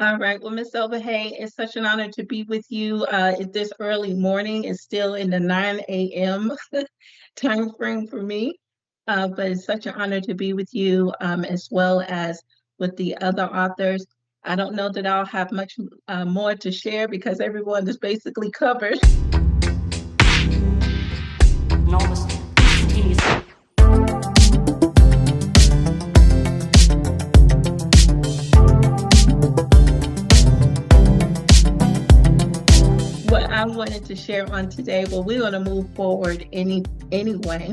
All right. Well, Miss Obehi, it's such an honor to be with you at this early morning. It's still in the 9 a.m. time frame for me, but it's such an honor to be with you as well as with the other authors. I don't know that I'll have much more to share because everyone is basically covered. Enormous, instantaneous. What I wanted to share on today, well, we're going to move forward anyway.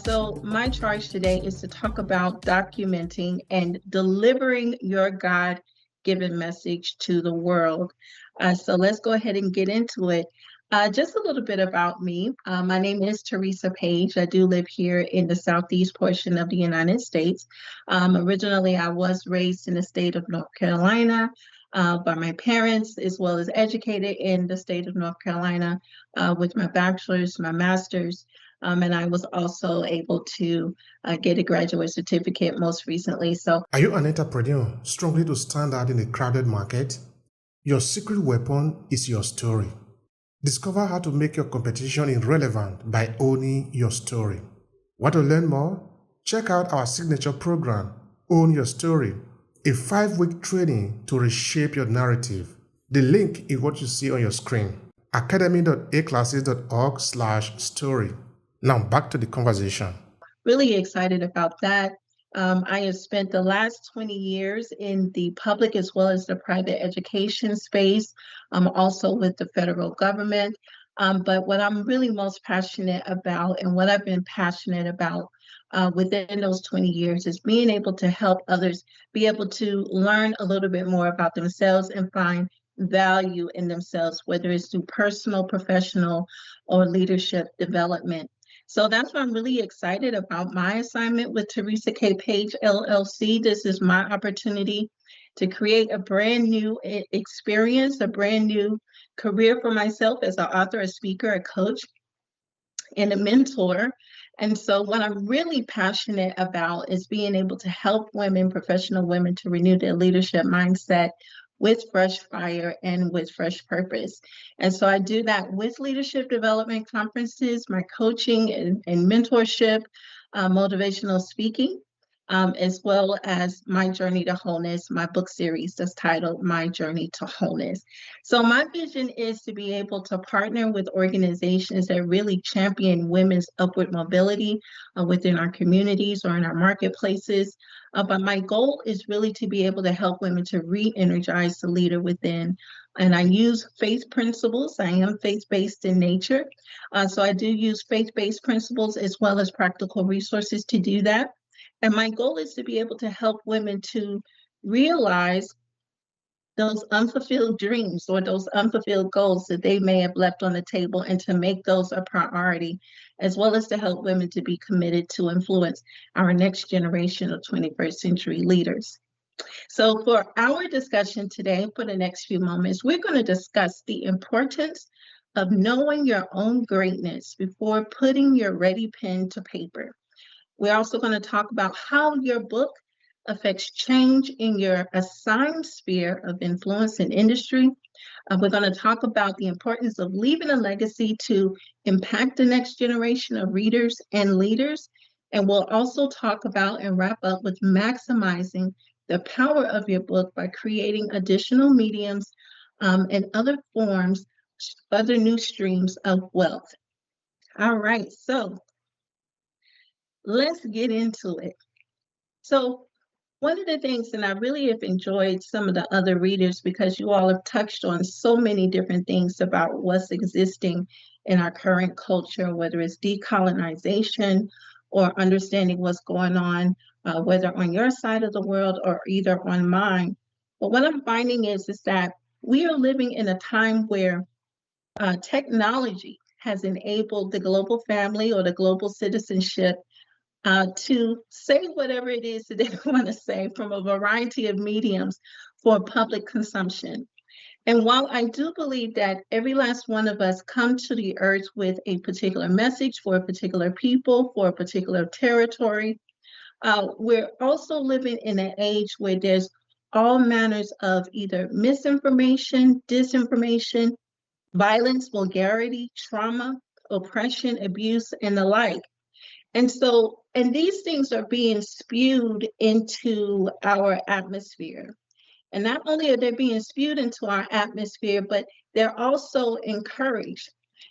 So my charge today is to talk about documenting and delivering your God-given message to the world. So let's go ahead and get into it. Just a little bit about me. My name is Teresa Page. I do live here in the southeast portion of the United States. Originally, I was raised in the state of North Carolina by my parents, as well as educated in the state of North Carolina with my bachelor's, my master's. And I was also able to get a graduate certificate most recently. So, Are you an entrepreneur struggling to stand out in a crowded market? Your secret weapon is your story. Discover how to make your competition irrelevant by owning your story. Want to learn more? Check out our signature program, Own Your Story, a 5-week training to reshape your narrative. The link is what you see on your screen, academy.aclasses.org/story. Now back to the conversation. really excited about that. I have spent the last 20 years in the public as well as the private education space, also with the federal government. But what I'm really most passionate about and what I've been passionate about within those 20 years is being able to help others be able to learn a little bit more about themselves and find value in themselves, whether it's through personal, professional, or leadership development. So that's why I'm really excited about my assignment with Teresa K. Page LLC. This is my opportunity to create a brand new experience, a brand new career for myself as an author, a speaker, a coach, and a mentor. And so what I'm really passionate about is being able to help women, professional women, to renew their leadership mindset with fresh fire and with fresh purpose. And so I do that with leadership development conferences, my coaching and mentorship, motivational speaking, as well as My Journey to Wholeness, my book series that's titled My Journey to Wholeness. So my vision is to be able to partner with organizations that really champion women's upward mobility within our communities or in our marketplaces. But my goal is really to be able to help women to re-energize the leader within. And I use faith principles. I am faith-based in nature. So I do use faith-based principles as well as practical resources to do that. And my goal is to be able to help women to realize those unfulfilled dreams or those unfulfilled goals that they may have left on the table and to make those a priority, as well as to help women to be committed to influence our next generation of 21st century leaders. So for our discussion today, for the next few moments, we're going to discuss the importance of knowing your own greatness before putting your ready pen to paper. We're also going to talk about how your book affects change in your assigned sphere of influence in industry. We're going to talk about the importance of leaving a legacy to impact the next generation of readers and leaders. And we'll also talk about and wrap up with maximizing the power of your book by creating additional mediums and other forms, other new streams of wealth. All right, so let's get into it. So one of the things, and I really have enjoyed some of the other readers because you all have touched on so many different things about what's existing in our current culture, whether it's decolonization or understanding what's going on, whether on your side of the world or either on mine. But what I'm finding is that we are living in a time where technology has enabled the global family or the global citizenship to say whatever it is that they want to say from a variety of mediums for public consumption. And while I do believe that every last one of us come to the earth with a particular message for a particular people, for a particular territory, we're also living in an age where there's all manners of either misinformation, disinformation, violence, vulgarity, trauma, oppression, abuse, and the like. And these things are being spewed into our atmosphere. And not only are they being spewed into our atmosphere, but they're also encouraged.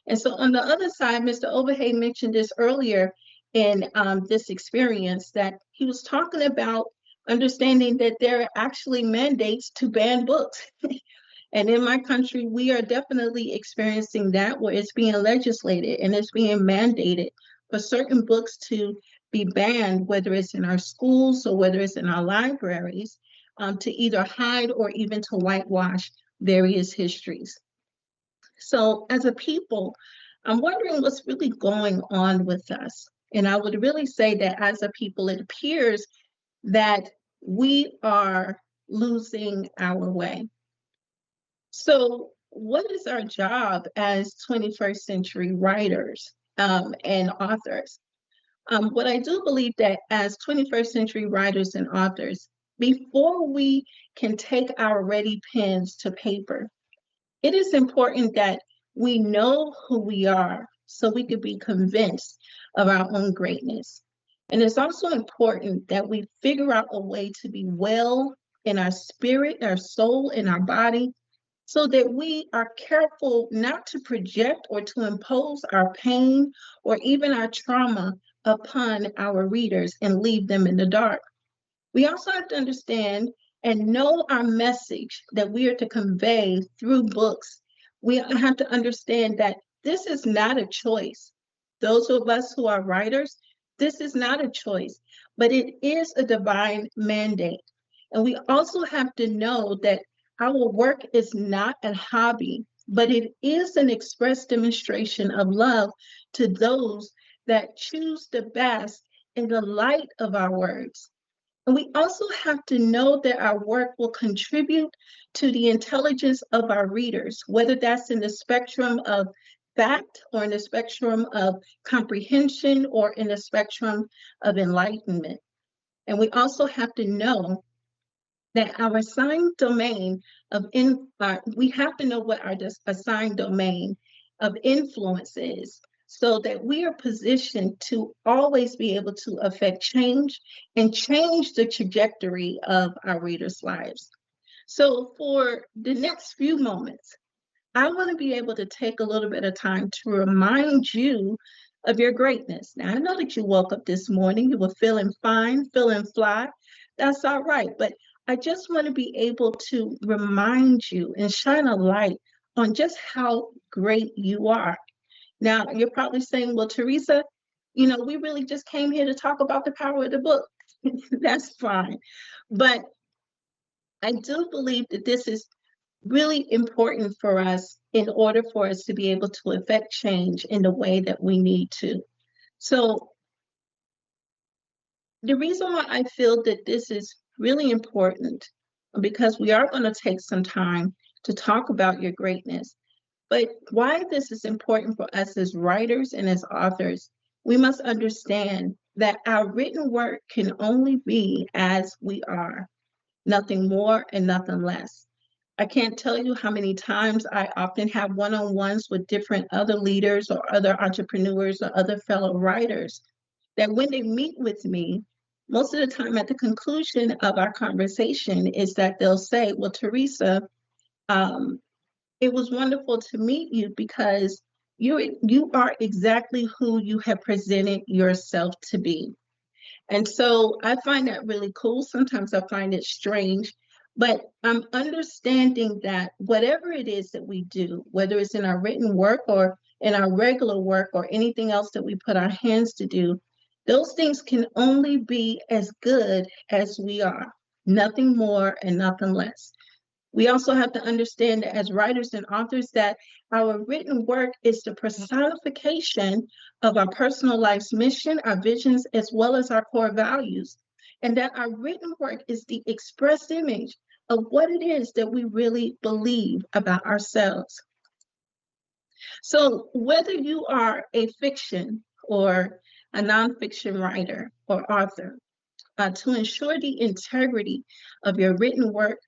And so on the other side, Mr. Obehi mentioned this earlier in this experience, that he was talking about understanding that there are actually mandates to ban books. And in my country, we are definitely experiencing that, where it's being legislated and it's being mandated for certain books to be banned, whether it's in our schools or whether it's in our libraries, to either hide or even to whitewash various histories. So as a people, I'm wondering what's really going on with us. And I would really say that as a people, it appears that we are losing our way. So what is our job as 21st century writers and authors? What I do believe that as 21st century writers and authors, before we can take our ready pens to paper, it is important that we know who we are so we could be convinced of our own greatness. And it's also important that we figure out a way to be well in our spirit, our soul, and our body, so that we are careful not to project or to impose our pain or even our trauma upon our readers and leave them in the dark. We also have to understand and know our message that we are to convey through books. We have to understand that this is not a choice. Those of us who are writers, this is not a choice, but it is a divine mandate. And we also have to know that our work is not a hobby, but it is an express demonstration of love to those that choose the best in the light of our words. And we also have to know that our work will contribute to the intelligence of our readers, whether that's in the spectrum of fact or in the spectrum of comprehension or in the spectrum of enlightenment. And we also have to know that our assigned domain we have to know what our assigned domain of influence is, so that we are positioned to always be able to affect change and change the trajectory of our readers' lives. So for the next few moments, I want to be able to take a little bit of time to remind you of your greatness. Now, I know that you woke up this morning, you were feeling fine, feeling fly. That's all right. But I just want to be able to remind you and shine a light on just how great you are. Now, you're probably saying, well, Teresa, we really just came here to talk about the power of the book. That's fine. But I do believe that this is really important for us in order for us to be able to affect change in the way that we need to. So the reason why I feel that this is really important, because we are going to take some time to talk about your greatness, but why this is important for us as writers and as authors, we must understand that our written work can only be as we are, nothing more and nothing less. I can't tell you how many times I often have one-on-ones with different other leaders or other entrepreneurs or other fellow writers, that when they meet with me, most of the time at the conclusion of our conversation is that they'll say, well, Teresa, it was wonderful to meet you because you are exactly who you have presented yourself to be. And so I find that really cool. Sometimes I find it strange, but I'm understanding that whatever it is that we do, whether it's in our written work or in our regular work or anything else that we put our hands to do, those things can only be as good as we are, nothing more and nothing less. We also have to understand that as writers and authors, that our written work is the personification of our personal life's mission, our visions, as well as our core values. And that our written work is the express image of what it is that we really believe about ourselves. So whether you are a fiction or a nonfiction writer or author, to ensure the integrity of your written work,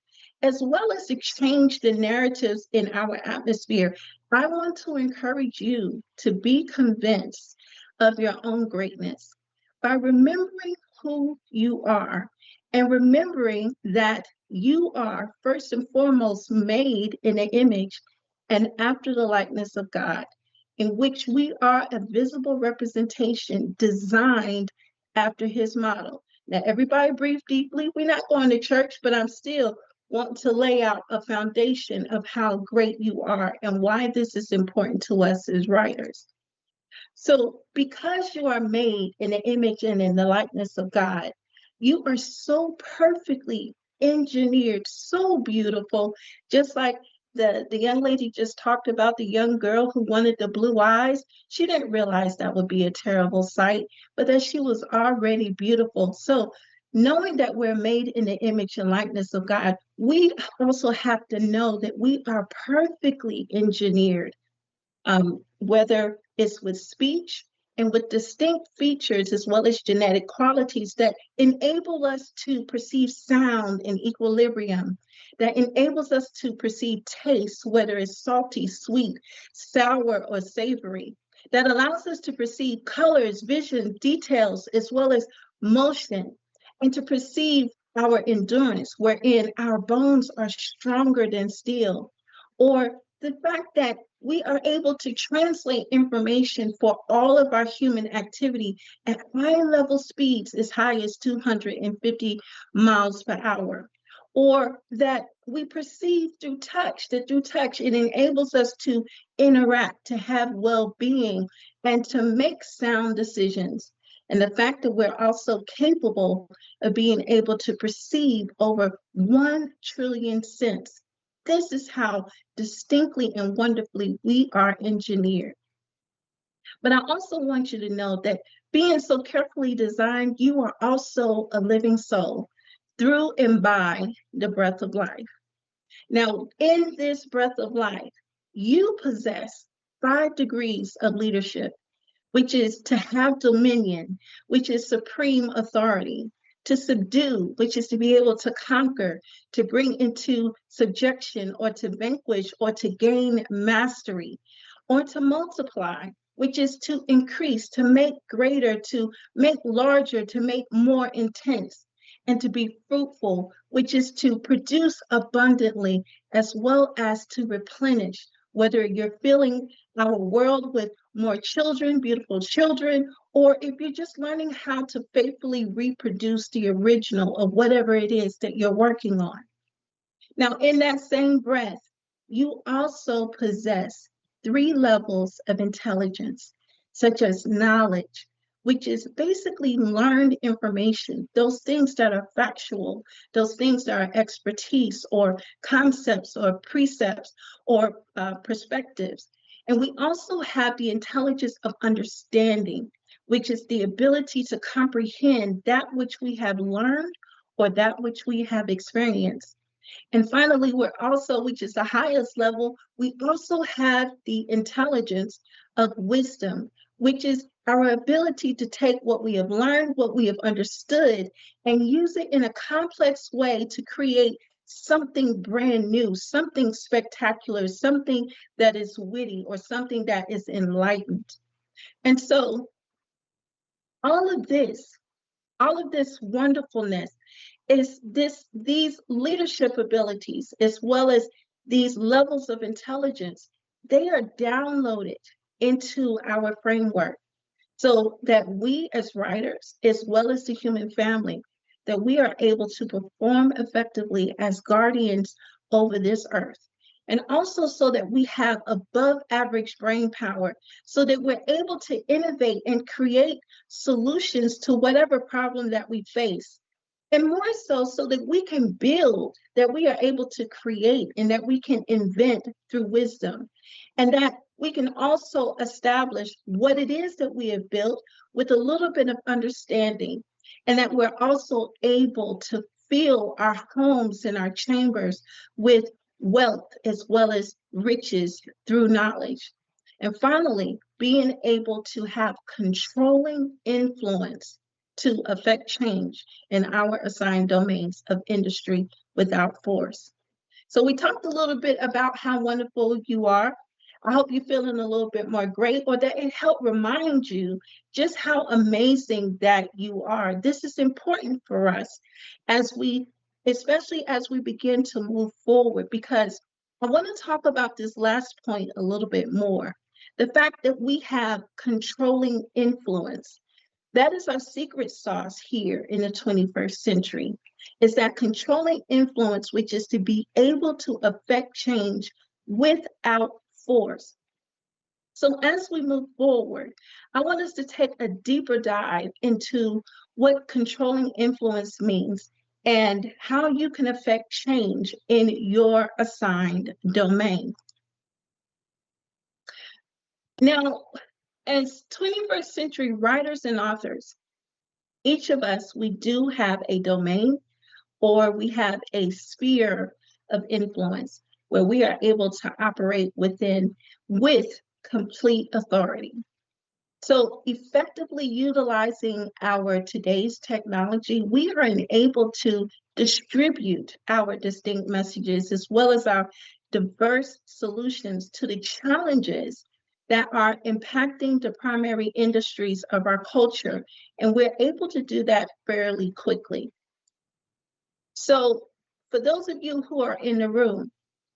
as well as to change the narratives in our atmosphere, I want to encourage you to be convinced of your own greatness by remembering who you are and remembering that you are first and foremost made in the image and after the likeness of God, in which we are a visible representation designed after his model. Now, everybody breathe deeply. We're not going to church, but I'm still wanting to lay out a foundation of how great you are and why this is important to us as writers. So, because you are made in the image and in the likeness of God, you are so perfectly engineered, so beautiful, just like the young lady just talked about, the young girl who wanted the blue eyes. She didn't realize that would be a terrible sight, but that she was already beautiful. So, knowing that we're made in the image and likeness of God, we also have to know that we are perfectly engineered, whether it's with speech and with distinct features as well as genetic qualities that enable us to perceive sound and equilibrium, that enables us to perceive taste, whether it's salty, sweet, sour, or savory, that allows us to perceive colors, vision, details, as well as motion, and to perceive our endurance, wherein our bones are stronger than steel, or the fact that we are able to translate information for all of our human activity at high level speeds as high as 250 miles per hour. Or that we perceive through touch, that through touch it enables us to interact, to have well-being, and to make sound decisions. And the fact that we're also capable of being able to perceive over 1 trillion cents. This is how distinctly and wonderfully we are engineered. But I also want you to know that being so carefully designed, you are also a living soul through and by the breath of life. Now, in this breath of life, you possess 5 degrees of leadership, which is to have dominion, which is supreme authority, to subdue, which is to be able to conquer, to bring into subjection, or to vanquish, or to gain mastery, or to multiply, which is to increase, to make greater, to make larger, to make more intense, and to be fruitful, which is to produce abundantly, as well as to replenish, whether you're filling our world with more children, beautiful children, or if you're just learning how to faithfully reproduce the original of whatever it is that you're working on. Now, in that same breath, you also possess 3 levels of intelligence, such as knowledge, which is basically learned information, those things that are factual, those things that are expertise or concepts or precepts or perspectives. And we also have the intelligence of understanding, which is the ability to comprehend that which we have learned or that which we have experienced. And finally, we're also, which is the highest level, we also have the intelligence of wisdom, which is our ability to take what we have learned, what we have understood, and use it in a complex way to create something brand new, something spectacular, something that is witty, or something that is enlightened. And so all of this wonderfulness is these leadership abilities, as well as these levels of intelligence, they are downloaded into our framework so that we as writers, as well as the human family, that we are able to perform effectively as guardians over this earth. And also so that we have above average brain power, so that we're able to innovate and create solutions to whatever problem that we face. And more so that we can build, that we are able to create, and that we can invent through wisdom. And that we can also establish what it is that we have built with a little bit of understanding. And that we're also able to fill our homes and our chambers with wealth as well as riches through knowledge. And finally, being able to have controlling influence to affect change in our assigned domains of industry without force. So we talked a little bit about how wonderful you are. I hope you're feeling a little bit more great, or that it helped remind you just how amazing that you are. This is important for us as we, especially as we begin to move forward, because I want to talk about this last point a little bit more. The fact that we have controlling influence. That is our secret sauce here in the 21st century, is that controlling influence, which is to be able to affect change without force. So as we move forward, I want us to take a deeper dive into what controlling influence means and how you can affect change in your assigned domain. Now, as 21st century writers and authors, each of us, we do have a domain, or we have a sphere of influence where we are able to operate within with complete authority. So effectively utilizing our today's technology, we are able to distribute our distinct messages as well as our diverse solutions to the challenges that are impacting the primary industries of our culture. And we're able to do that fairly quickly. So for those of you who are in the room,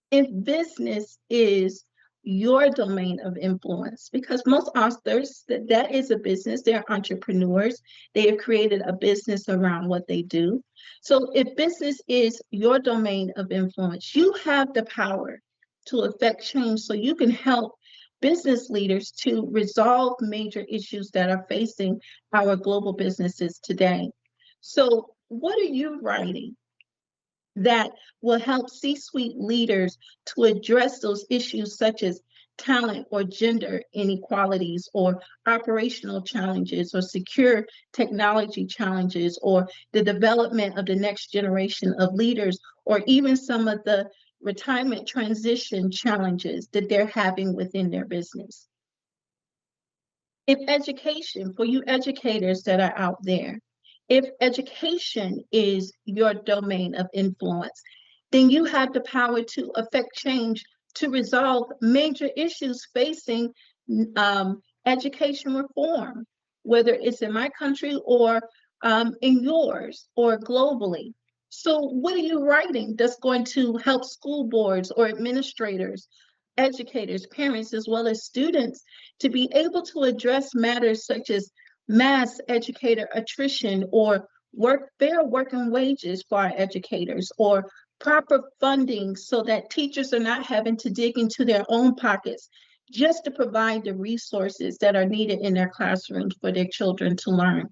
if business is your domain of influence, because most authors, that is a business, they're entrepreneurs, they have created a business around what they do. So if business is your domain of influence, you have the power to affect change so you can help business leaders to resolve major issues that are facing our global businesses today. So what are you writing that will help C-suite leaders to address those issues such as talent or gender inequalities or operational challenges or secure technology challenges or the development of the next generation of leaders or even some of the retirement transition challenges that they're having within their business? If education, for you educators that are out there, if education is your domain of influence, then you have the power to affect change to resolve major issues facing education reform, whether it's in my country or in yours or globally. So what are you writing that's going to help school boards or administrators, educators, parents, as well as students to be able to address matters such as mass educator attrition or fair working wages for our educators or proper funding so that teachers are not having to dig into their own pockets just to provide the resources that are needed in their classrooms for their children to learn?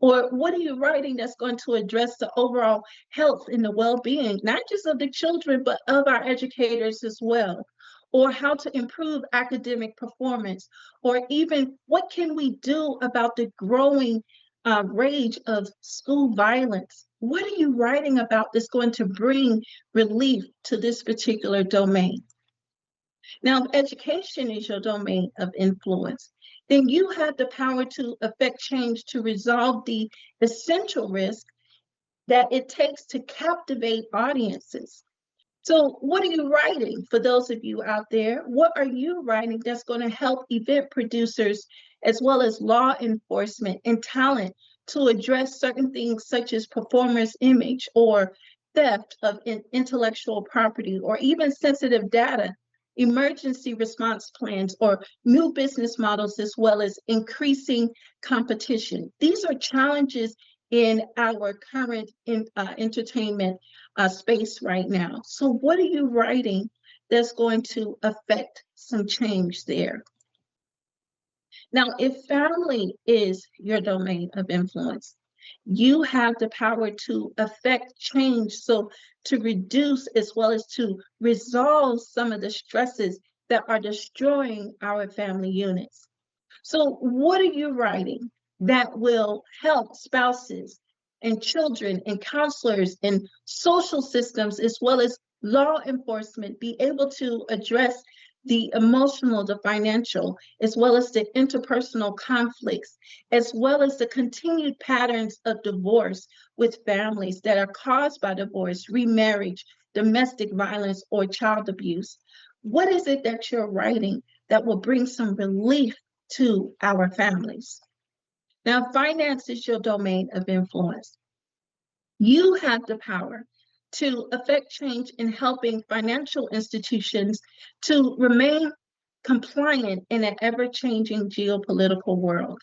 Or what are you writing that's going to address the overall health and the well-being, not just of the children, but of our educators as well? Or how to improve academic performance? Or even what can we do about the growing rage of school violence? What are you writing about that's going to bring relief to this particular domain? Now, if education is your domain of influence, then you have the power to affect change to resolve the essential risk that it takes to captivate audiences. So what are you writing for those of you out there? What are you writing that's going to help event producers as well as law enforcement and talent to address certain things such as performers' image or theft of intellectual property or even sensitive data, emergency response plans, or new business models, as well as increasing competition? These are challenges in our current entertainment space right now. So what are you writing that's going to affect some change there? Now, if family is your domain of influence, you have the power to affect change, so to reduce as well as to resolve some of the stresses that are destroying our family units. So what are you writing that will help spouses and children and counselors and social systems as well as law enforcement be able to address the emotional, the financial, as well as the interpersonal conflicts, as well as the continued patterns of divorce with families that are caused by divorce, remarriage, domestic violence, or child abuse. What is it that you're writing that will bring some relief to our families? Now, finance is your domain of influence. You have the power to affect change in helping financial institutions to remain compliant in an ever-changing geopolitical world.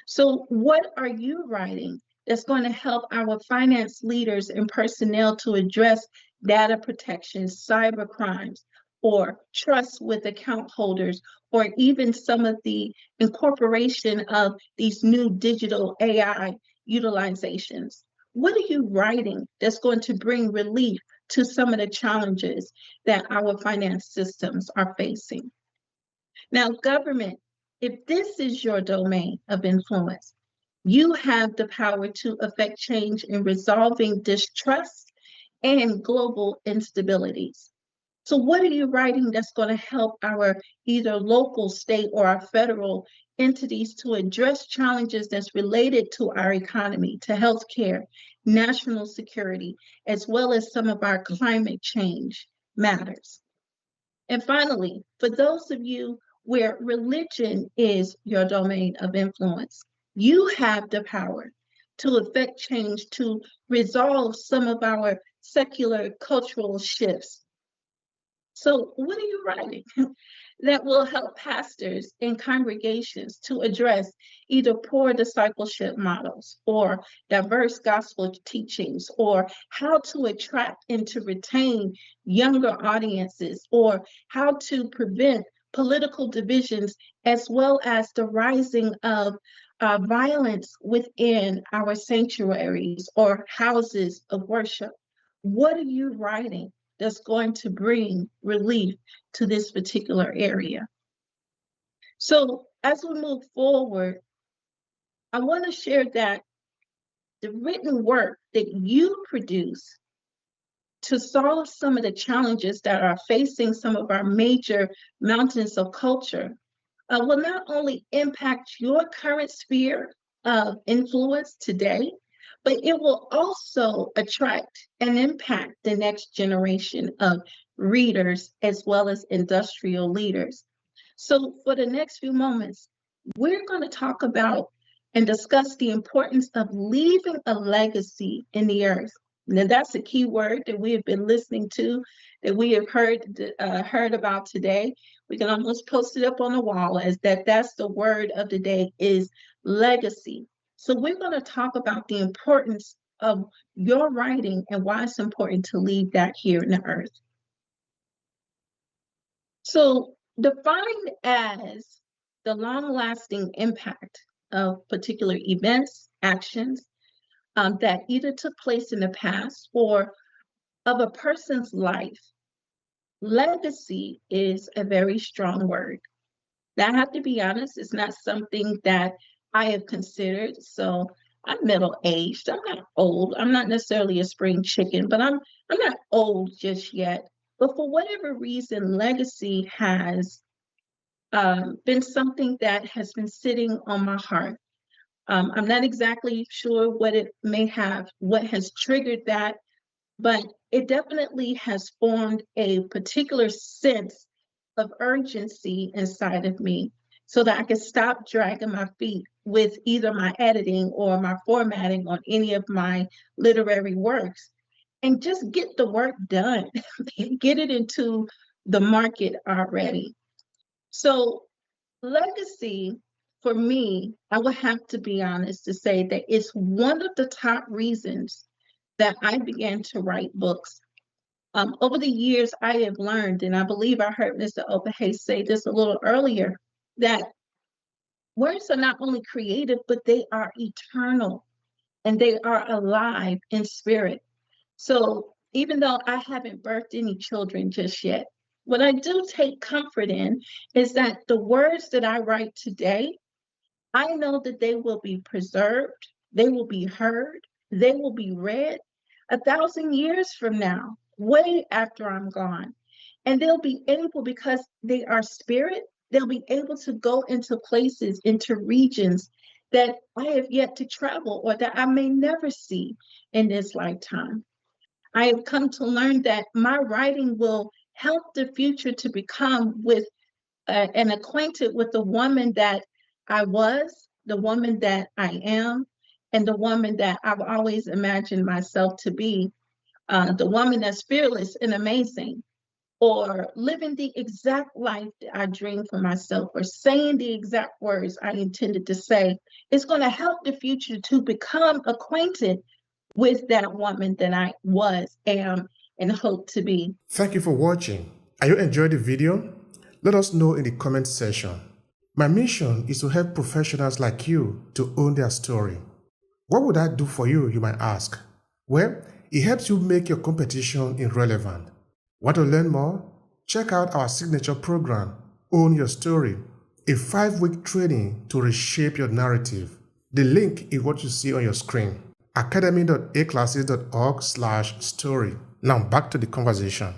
So what are you writing that's going to help our finance leaders and personnel to address data protection, cyber crimes, or trust with account holders, or even some of the incorporation of these new digital AI utilizations? What are you writing that's going to bring relief to some of the challenges that our finance systems are facing? Now, government, if this is your domain of influence, you have the power to affect change in resolving distrust and global instabilities. So what are you writing that's going to help our either local, state, or our federal entities to address challenges that's related to our economy, to healthcare, national security, as well as some of our climate change matters? And finally, for those of you where religion is your domain of influence, you have the power to affect change to resolve some of our secular cultural shifts. So what are you writing that will help pastors and congregations to address either poor discipleship models or diverse gospel teachings, or how to attract and to retain younger audiences, or how to prevent political divisions, as well as the rising of violence within our sanctuaries or houses of worship? What are you writing that's going to bring relief to this particular area? So as we move forward, I want to share that the written work that you produce to solve some of the challenges that are facing some of our major mountains of culture will not only impact your current sphere of influence today, but it will also attract and impact the next generation of readers as well as industrial leaders. So for the next few moments, we're going to talk about and discuss the importance of leaving a legacy in the earth. Now that's a key word that we have been listening to, that we have heard about today. We can almost post it up on the wall as that's the word of the day, is legacy. So we're going to talk about the importance of your writing and why it's important to leave that here in the earth. So defined as the long-lasting impact of particular events, actions that either took place in the past or of a person's life, legacy is a very strong word. Now, I have to be honest, it's not something that I have considered. So I'm middle-aged. I'm not old. I'm not necessarily a spring chicken, but I'm not old just yet. But for whatever reason, legacy has been something that has been sitting on my heart. I'm not exactly sure what has triggered that, but it definitely has formed a particular sense of urgency inside of me so that I can stop dragging my feet with either my editing or my formatting on any of my literary works and just get the work done, get it into the market already. So legacy, for me, I would have to be honest to say that it's one of the top reasons that I began to write books. Over the years, I have learned, and I believe I heard Mr. Obehi say this a little earlier, that words are not only creative, but they are eternal and they are alive in spirit. So even though I haven't birthed any children just yet, what I do take comfort in is that the words that I write today, I know that they will be preserved, they will be heard, they will be read 1,000 years from now, way after I'm gone. And they'll be able, because they are spirit, they'll be able to go into places, into regions that I have yet to travel or that I may never see in this lifetime. I have come to learn that my writing will help the future to become with and acquainted with the woman that I was, the woman that I am, and the woman that I've always imagined myself to be, the woman that's fearless and amazing, or living the exact life that I dreamed for myself, or saying the exact words I intended to say. It's going to help the future to become acquainted with that woman that I was, am, and hope to be. Thank you for watching. Are you enjoying the video? Let us know in the comment section. My mission is to help professionals like you to own their story. What would I do for you, you might ask? Well, it helps you make your competition irrelevant. Want to learn more? Check out our signature program, Own Your Story, a 5-week training to reshape your narrative. The link is what you see on your screen, academy.aclasses.org/story. Now back to the conversation.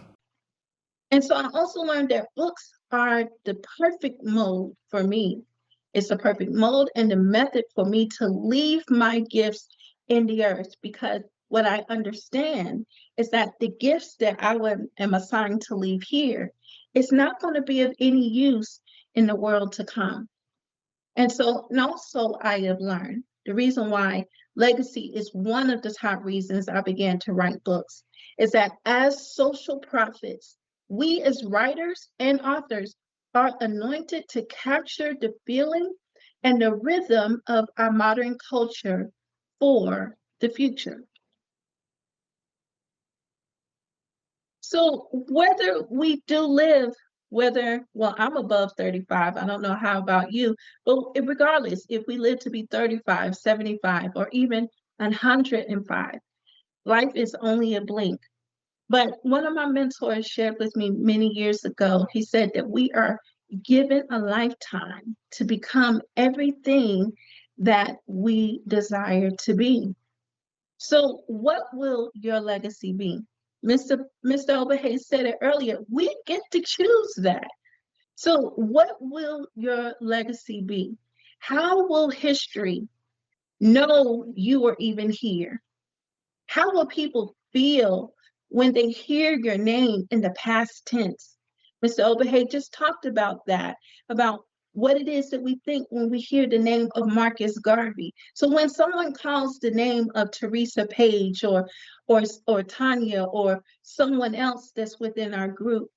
And so I also learned that books are the perfect mode for me. It's the perfect mode and the method for me to leave my gifts in the earth, because what I understand is that the gifts that I am assigned to leave here is not going to be of any use in the world to come. And also I have learned the reason why legacy is one of the top reasons I began to write books is that as social prophets, we as writers and authors are anointed to capture the feeling and the rhythm of our modern culture for the future. So whether we do live, well, I'm above 35, I don't know how about you, but regardless, if we live to be 35, 75, or even 105, life is only a blink. But one of my mentors shared with me many years ago, he said that we are given a lifetime to become everything that we desire to be. So what will your legacy be? Mr. Obehi said it earlier, we get to choose that. So what will your legacy be? How will history know you were even here? How will people feel when they hear your name in the past tense? Mr. Obehi just talked about that, about what it is that we think when we hear the name of Marcus Garvey. So when someone calls the name of Teresa Page or Tanya or someone else that's within our group,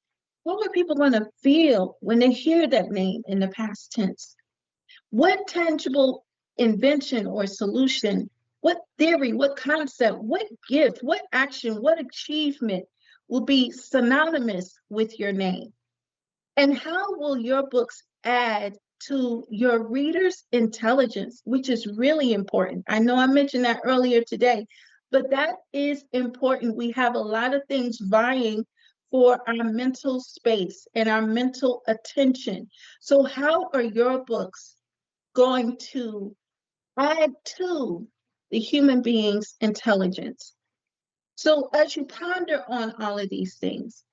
what are people going to feel when they hear that name in the past tense? What tangible invention or solution, what theory, what concept, what gift, what action, what achievement will be synonymous with your name? And how will your books add to your readers' intelligence, which is really important? I know I mentioned that earlier today, but that is important. We have a lot of things vying for our mental space and our mental attention. So how are your books going to add to the human being's intelligence? So as you ponder on all of these things,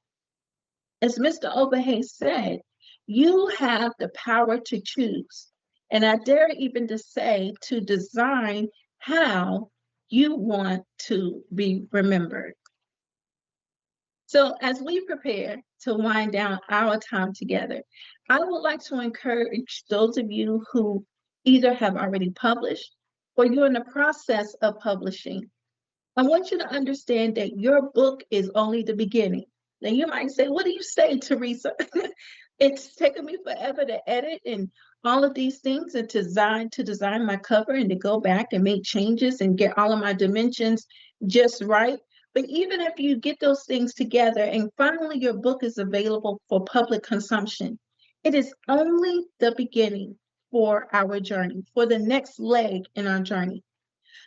as Mr. Obehi said, you have the power to choose. And I dare even to say to design how you want to be remembered. So as we prepare to wind down our time together, I would like to encourage those of you who either have already published or you're in the process of publishing. I want you to understand that your book is only the beginning. Now you might say, what do you say, Teresa? It's taken me forever to edit and all of these things and to design my cover and to go back and make changes and get all of my dimensions just right. But even if you get those things together and finally your book is available for public consumption, it is only the beginning for our journey, for the next leg in our journey.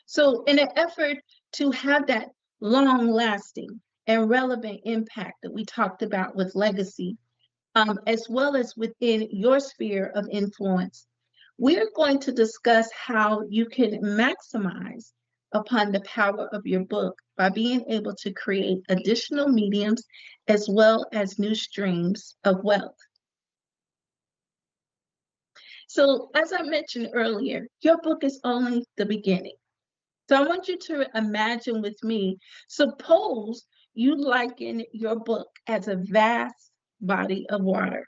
So in an effort to have that long-lasting and relevant impact that we talked about with legacy, as well as within your sphere of influence, we're going to discuss how you can maximize upon the power of your book by being able to create additional mediums as well as new streams of wealth. So, as I mentioned earlier, your book is only the beginning. So, I want you to imagine with me, suppose you liken your book as a vast body of water.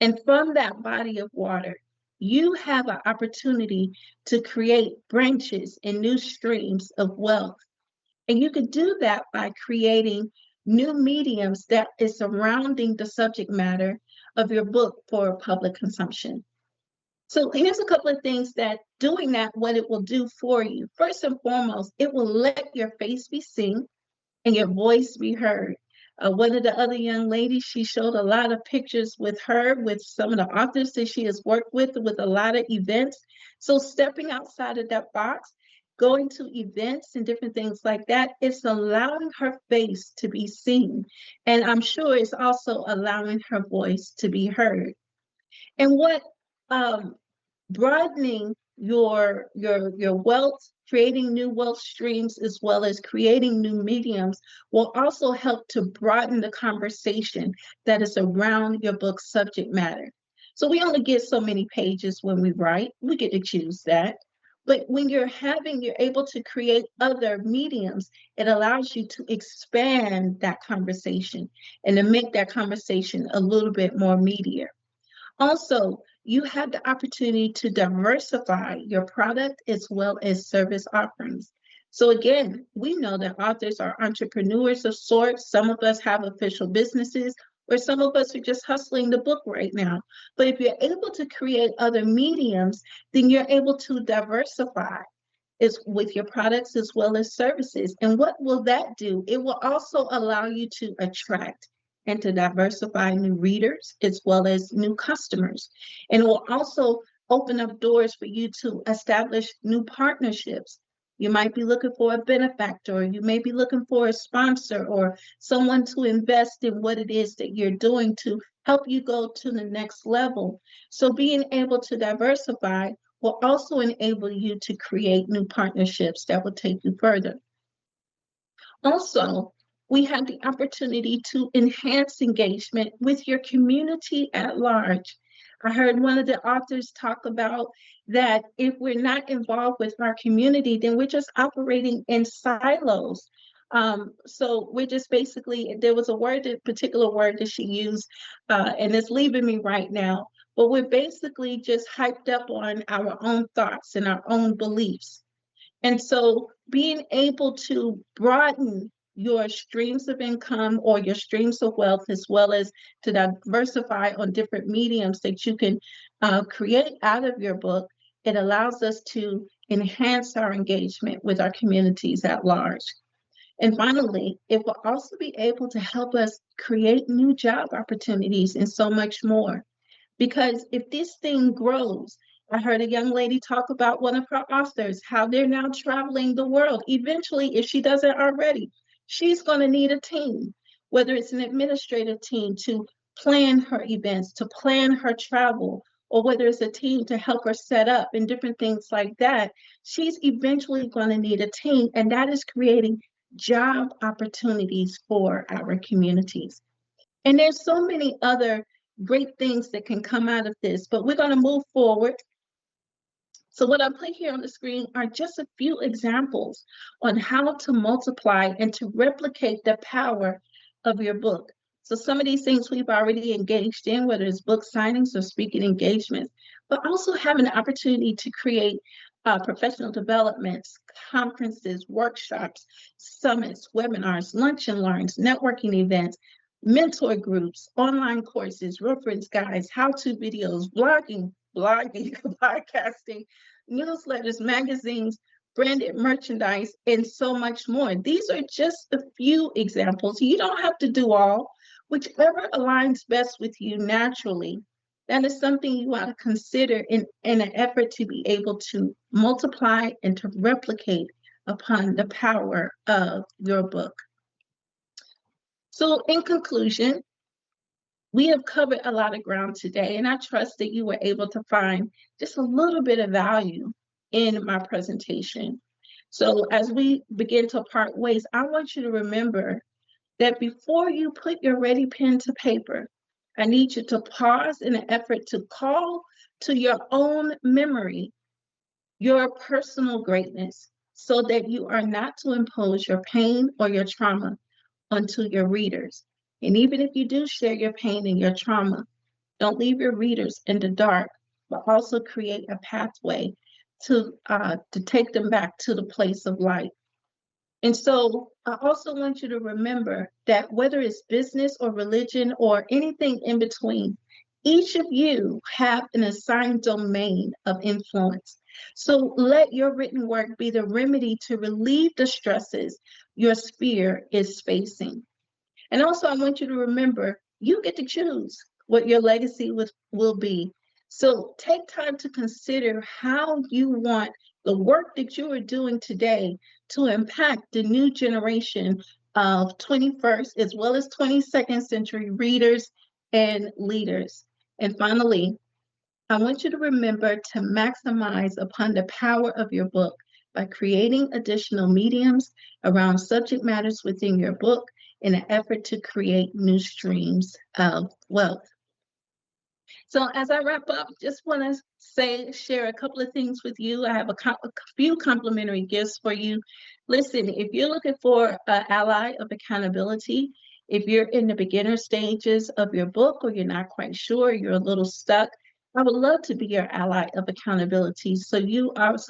And from that body of water, you have an opportunity to create branches and new streams of wealth. And you could do that by creating new mediums that is surrounding the subject matter of your book for public consumption. So here's a couple of things that doing that, what it will do for you. First and foremost, it will let your face be seen and your voice be heard. One of the other young ladies, she showed a lot of pictures with her, with some of the authors that she has worked with a lot of events. So stepping outside of that box, going to events and different things like that, it's allowing her face to be seen. And I'm sure it's also allowing her voice to be heard. And what broadening your wealth, creating new wealth streams, as well as creating new mediums, will also help to broaden the conversation that is around your book's subject matter. So we only get so many pages when we write. We get to choose that. But when you're able to create other mediums, it allows you to expand that conversation and to make that conversation a little bit more meatier. Also, you have the opportunity to diversify your product as well as service offerings. So again, we know that authors are entrepreneurs of sorts. Some of us have official businesses, or some of us are just hustling the book right now. But if you're able to create other mediums, then you're able to diversify is with your products as well as services. And what will that do? It will also allow you to attract and to diversify new readers as well as new customers. And it will also open up doors for you to establish new partnerships. You might be looking for a benefactor, or you may be looking for a sponsor or someone to invest in what it is that you're doing to help you go to the next level. So being able to diversify will also enable you to create new partnerships that will take you further. Also, we have the opportunity to enhance engagement with your community at large. I heard one of the authors talk about that if we're not involved with our community, then we're just operating in silos. So we're just basically, there was a particular word that she used, and it's leaving me right now, but we're basically just hyped up on our own thoughts and our own beliefs. And so being able to broaden your streams of income or your streams of wealth, as well as to diversify on different mediums that you can create out of your book, it allows us to enhance our engagement with our communities at large. And finally, it will also be able to help us create new job opportunities and so much more. Because if this thing grows, I heard a young lady talk about one of her authors, how they're now traveling the world. Eventually, if she doesn't already, she's going to need a team, whether it's an administrative team to plan her events, to plan her travel, or whether it's a team to help her set up and different things like that. She's eventually going to need a team, and that is creating job opportunities for our communities. And there's so many other great things that can come out of this, but we're going to move forward. So what I put here on the screen are just a few examples on how to multiply and to replicate the power of your book. So some of these things we've already engaged in, whether it's book signings or speaking engagements, but also having the opportunity to create professional developments, conferences, workshops, summits, webinars, lunch and learns, networking events, mentor groups, online courses, reference guides, how-to videos, blogging, podcasting, newsletters, magazines, branded merchandise, and so much more. These are just a few examples. You don't have to do all. Whichever aligns best with you naturally, that is something you ought to consider in an effort to be able to multiply and to replicate upon the power of your book. So in conclusion, we have covered a lot of ground today, and I trust that you were able to find just a little bit of value in my presentation. So as we begin to part ways, I want you to remember that before you put your ready pen to paper, I need you to pause in an effort to call to your own memory your personal greatness so that you are not to impose your pain or your trauma onto your readers. And even if you do share your pain and your trauma, don't leave your readers in the dark, but also create a pathway to take them back to the place of light. And so I also want you to remember that whether it's business or religion or anything in between, each of you have an assigned domain of influence. So let your written work be the remedy to relieve the stresses your sphere is facing. And also, I want you to remember you get to choose what your legacy will be. So take time to consider how you want the work that you are doing today to impact the new generation of 21st as well as 22nd century readers and leaders. And finally, I want you to remember to maximize upon the power of your book by creating additional mediums around subject matters within your book in an effort to create new streams of wealth. So as I wrap up, just want to share a couple of things with you. I have a few complimentary gifts for you. Listen, if you're looking for an ally of accountability, if you're in the beginner stages of your book or you're not quite sure, you're a little stuck, I would love to be your ally of accountability so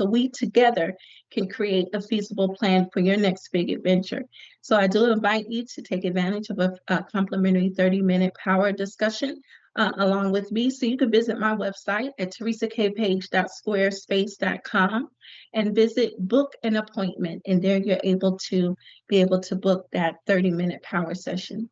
we together can create a feasible plan for your next big adventure. So I do invite you to take advantage of a complimentary 30-minute power discussion along with me. So you can visit my website at teresakpage.squarespace.com and visit book an appointment. And there you're able to book that 30-minute power session.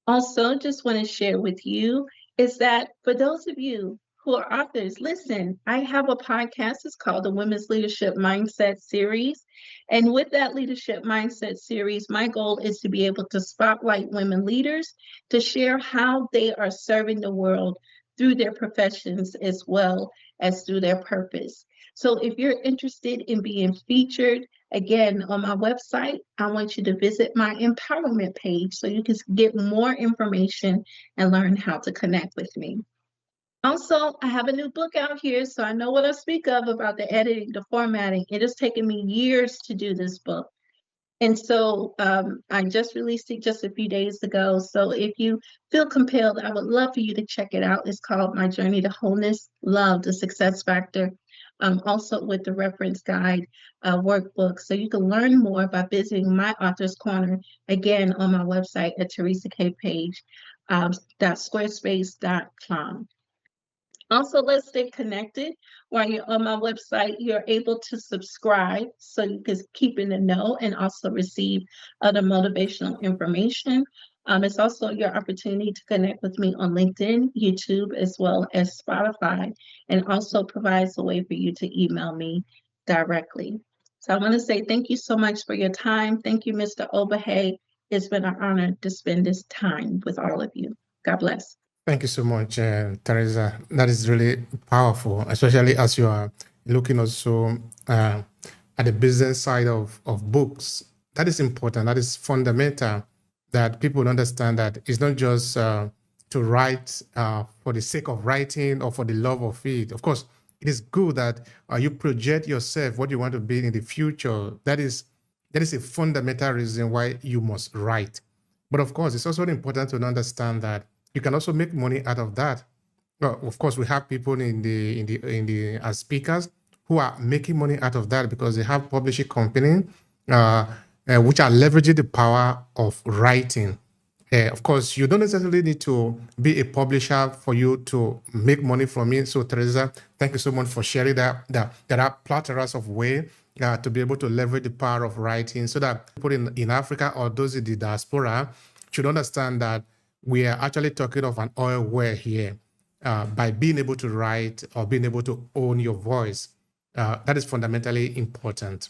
Also, just want to share with you is that for those of you who are authors, listen, I have a podcast. It's called the Women's Leadership Mindset Series. And with that leadership mindset series, my goal is to be able to spotlight women leaders to share how they are serving the world through their professions as well as through their purpose. So if you're interested in being featured, again, on my website, I want you to visit my empowerment page so you can get more information and learn how to connect with me. Also, I have a new book out here, so I know what I speak of about the editing, the formatting. It has taken me years to do this book. And so I just released it just a few days ago. So if you feel compelled, I would love for you to check it out. It's called My Journey to Wholeness, Love, the Success Factor. Also with the reference guide workbook. So you can learn more by visiting my author's corner, again, on my website at teresakpage.squarespace.com. Also, let's stay connected. While you're on my website, you're able to subscribe so you can keep in the know and also receive other motivational information. It's also your opportunity to connect with me on LinkedIn, YouTube, as well as Spotify, and also provides a way for you to email me directly. So I want to say thank you so much for your time. Thank you, Mr. Obehi. It's been an honor to spend this time with all of you. God bless. Thank you so much, Teresa. That is really powerful, especially as you are looking also at the business side of books. That is important. That is fundamental that people understand that it's not just to write for the sake of writing or for the love of it. Of course, it is good that you project yourself, what you want to be in the future. That is a fundamental reason why you must write. But of course, it's also important to understand that you can also make money out of that. Well, of course, we have people in the as speakers who are making money out of that because they have publishing company which are leveraging the power of writing. Of course, you don't necessarily need to be a publisher for you to make money from it. So, Teresa, thank you so much for sharing that. There are plethora of ways to be able to leverage the power of writing so that people in Africa or those in the diaspora should understand that we are actually talking of an oil well here by being able to write or being able to own your voice. That is fundamentally important.